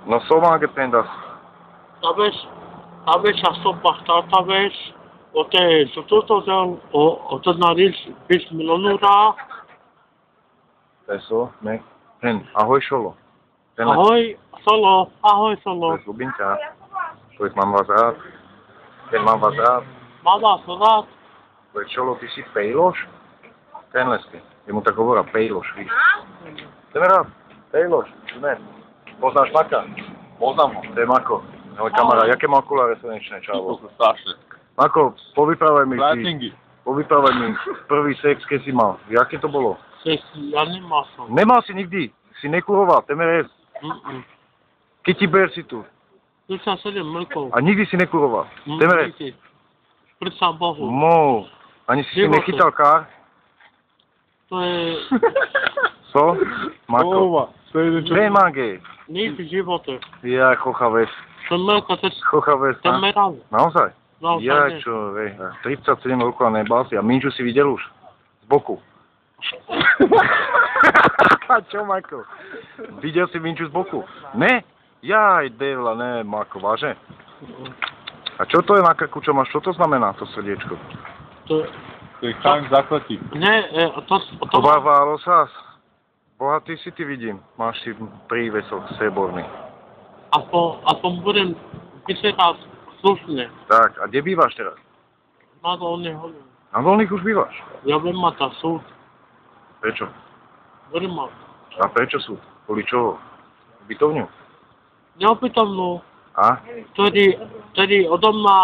No so mga prendas. Talvez a sopa está, talvez o te sotuto o te nariz bismilonura. Eso, ne. Hen, ahoj šolo. Ahoj solo, ahoj solo. Ľubím ťa. Povedz, mám vás rád. Ten mám vás rád. Mám vás rád. Povedz, šolo, ty si Pejloš? Tenhle si. Jemu tak hovorá Pejloš, víš. Ten rád. Pejloš, ne. Poznáš Maka? Poznám ho. To je Mako. Môj kamarát, jaké má okuláre slnečné, čavo? To sú strašné. Mako, povyprávaj mi Flatlingy. Povyprávaj mi prvý sex, keď si mal. Jaké to bolo? Ja nemal som. Nemal si nikdy. Si nekuroval, temer jest. Keď ti ber si tu. Tu som 7 rokov. A nikdy si nekuroval. Temer jest. Predsa Bohu. Mo. Ani si nechytal kár? To je... Co? Mako. To je jeden čo... Nemage. Nic v živote. Ja, chochaves. Som Melko, to Chochaves. je meral. Naozaj? Naozaj Ja, nie. čo, 37 rokov a nebal si. A Minču si videl už? Z boku. Čo, Mako? Videl si Minču z boku? Ne? Jaj, devla, ne, Mako, vážne? A čo to je na krku, čo máš? Čo to znamená, to srdiečko? To To je chaň zakletí. ne, to Obávalo sa. Bohatý si ty vidím. Máš si prívesok streborný. aspoň budem vyzerať slušne. Tak, a kde bývaš teraz? Na dolný hodinu. Na Dolných už bývaš? Ja budem mať tá súd. Prečo? Budem mať. A prečo sú? Kvôli čoho? Bytovňu? Neopýtam, no, A? ktorý odo mňa